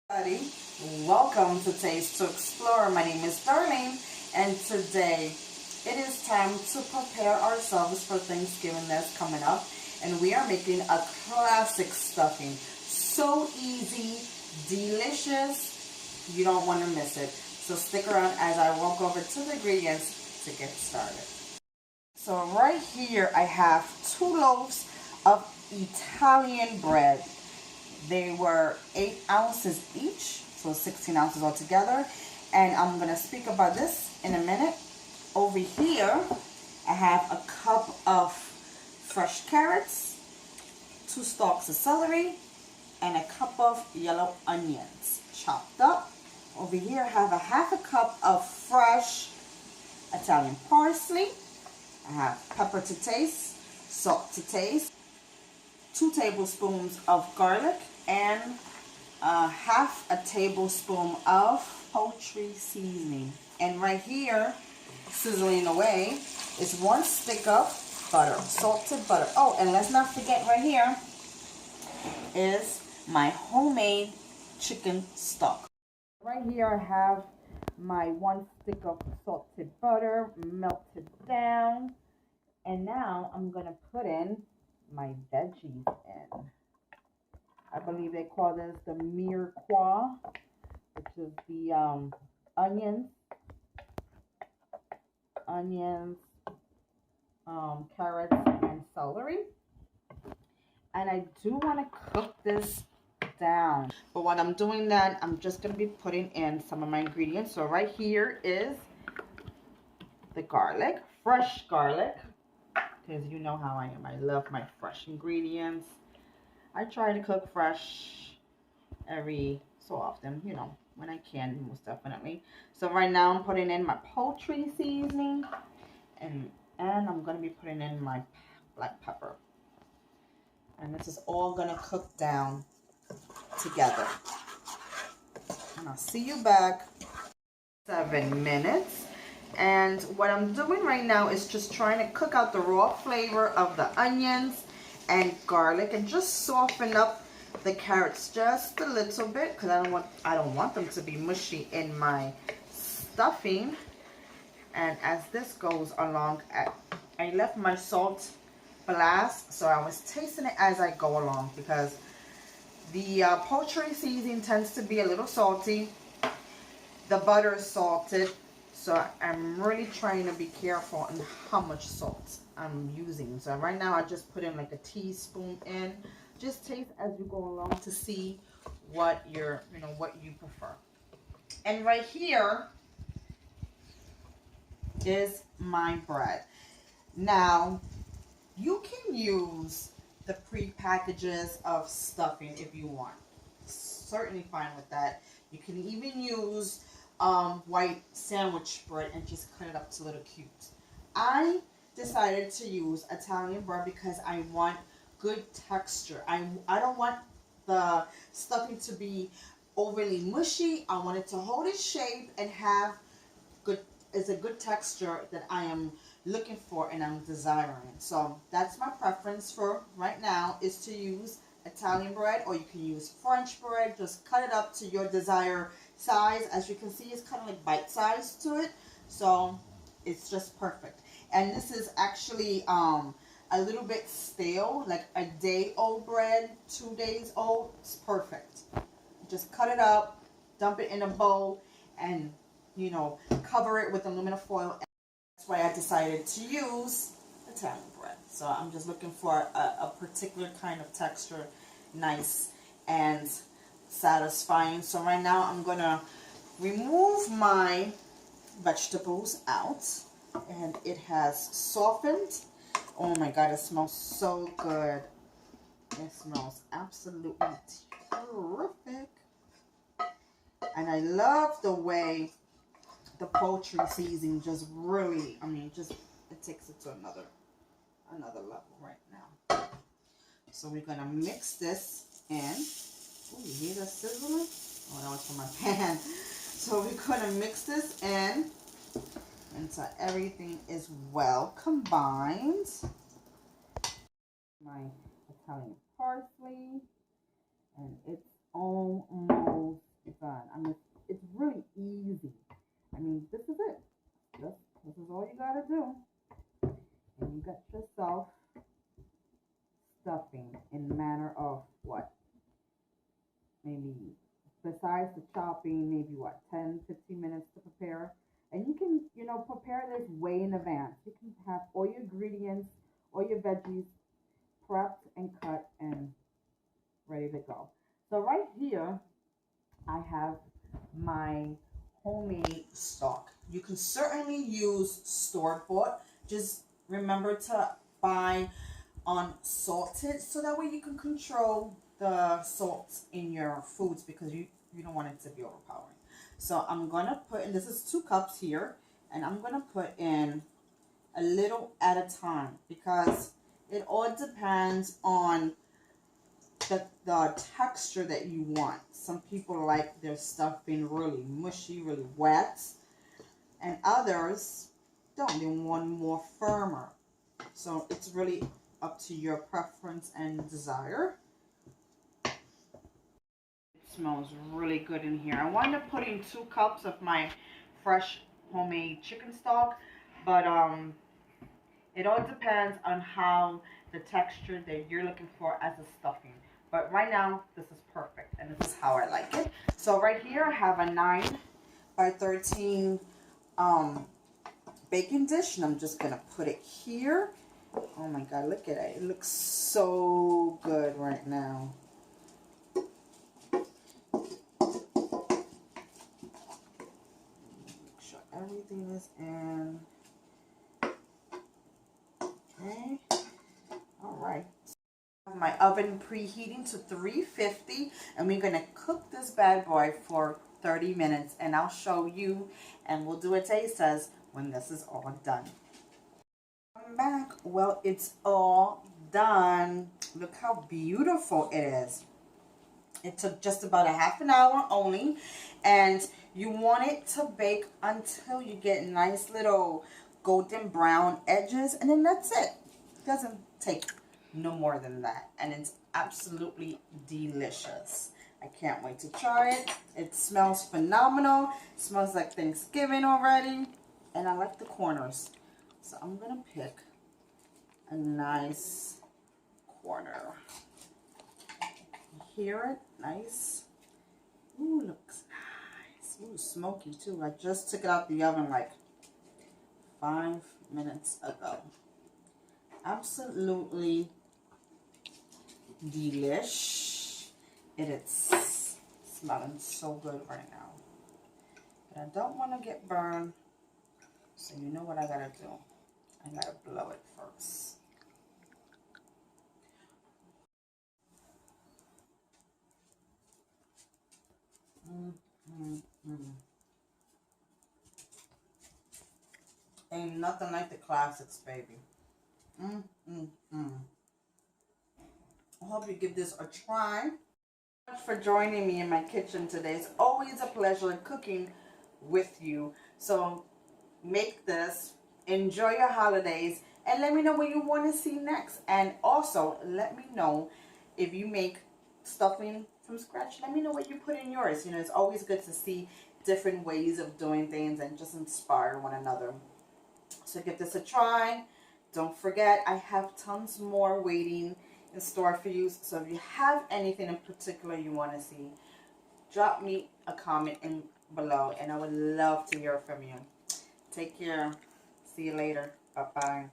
Everybody, welcome to Taste to Explore. My name is Darlene, and today it is time to prepare ourselves for Thanksgiving that's coming up. And we are making a classic stuffing. So easy, delicious, you don't want to miss it. So stick around as I walk over to the ingredients to get started. So right here I have 2 loaves of Italian bread. They were 8 ounces each, so 16 ounces altogether. And I'm going to speak about this in a minute. Over here, I have a cup of fresh carrots, 2 stalks of celery, and a cup of yellow onions chopped up. Over here, I have a half a cup of fresh Italian parsley. I have pepper to taste, salt to taste, 2 tablespoons of garlic, and half a tablespoon of poultry seasoning. And right here, sizzling away, is 1 stick of butter, salted butter. Oh, and let's not forget right here is my homemade chicken stock. Right here I have my 1 stick of salted butter melted down. And now I'm going to put in my veggies in. I believe they call this the mirepoix, which is the onions, carrots, and celery. And I do want to cook this down. But while I'm doing that, I'm just going to be putting in some of my ingredients. So right here is the garlic, fresh garlic, because you know how I am. I love my fresh ingredients. I try to cook fresh every so often, when I can, most definitely. So right now I'm putting in my poultry seasoning, and I'm going to be putting in my black pepper. And this is all going to cook down together. And I'll see you back 7 minutes. And what I'm doing right now is just trying to cook out the raw flavor of the onions and garlic, and just soften up the carrots just a little bit, because I don't want them to be mushy in my stuffing. And as this goes along, I left my salt blast, so I was tasting it as I go along, because the poultry seasoning tends to be a little salty. The butter is salted, so I'm really trying to be careful on how much salt I'm using. So right now I just put in like a teaspoon in. Just taste as you go along to see what what you prefer. And right here is my bread. Now, you can use the pre-packages of stuffing if you want. Certainly fine with that. You can even use white sandwich bread and just cut it up to little cubes. I decided to use Italian bread because I want good texture. I don't want the stuffing to be overly mushy. I want it to hold its shape and have a good texture that I am looking for and I'm desiring. So that's my preference for right now, is to use Italian bread, or you can use French bread. Just cut it up to your desired size. As you can see, it's kind of like bite size to it, so it's just perfect. And this is actually a little bit stale, like a day old bread, 2 days old. It's perfect. Just cut it up, dump it in a bowl, and cover it with aluminum foil. That's why I decided to use Italian bread. So I'm just looking for a particular kind of texture, nice and satisfying. So right now I'm gonna remove my vegetables out, and it has softened. Oh my god, it smells so good. It smells absolutely terrific. And I love the way the poultry seasoning just really, it takes it to another level right now. So we're gonna mix this in. Oh, you hear that sizzling? Oh, that was from my pan. So we're gonna mix this in until everything is well combined. My Italian parsley, and it's almost maybe, besides the chopping, maybe what, 10, 15 minutes to prepare. And you can, prepare this way in advance. You can have all your ingredients, all your veggies prepped and cut and ready to go. So right here, I have my homemade stock. You can certainly use store-bought. Just remember to buy unsalted so that way you can control the salt in your foods because you don't want it to be overpowering. So I'm going to put in, this is 2 cups here, and I'm going to put in a little at a time because it all depends on the texture that you want. Some people like their stuff being really mushy, really wet, and others don't. They want more firmer. So it's really up to your preference and desire. It smells really good in here. I wanted to put in 2 cups of my fresh homemade chicken stock, but it all depends on how the texture that you're looking for as a stuffing. But right now, this is perfect, and this is how I like it. So right here, I have a 9 by 13 baking dish, and I'm just going to put it here. Oh my God, look at it. It looks so good right now. Make sure everything is in. Okay. All right. My oven preheating to 350, and we're going to cook this bad boy for 30 minutes, and I'll show you, and we'll do a taste test when this is all done. I'm back. Well, it's all done. Look how beautiful it is. It took just about a half an hour only, and you want it to bake until you get nice little golden brown edges, and then that's it. It doesn't take no more than that, and it's absolutely delicious. I can't wait to try it. It smells phenomenal. It smells like Thanksgiving already, and I like the corners. So I'm gonna pick a nice corner. You hear it? Nice. Ooh, looks nice. Ooh, smoky too. I just took it out the oven like 5 minutes ago. Absolutely delish. It is smelling so good right now. But I don't want to get burned. So you know what I gotta do? I gotta blow it first. Ain't nothing like the classics, baby. I hope you give this a try. Thank you for joining me in my kitchen today. It's always a pleasure cooking with you. So make this, enjoy your holidays, and let me know what you want to see next. And also let me know if you make stuffing from scratch. Let me know what you put in yours. It's always good to see different ways of doing things and just inspire one another. So give this a try. Don't forget, I have tons more waiting in store for you. So if you have anything in particular you want to see, drop me a comment in below, and I would love to hear from you. Take care. See you later. Bye-bye.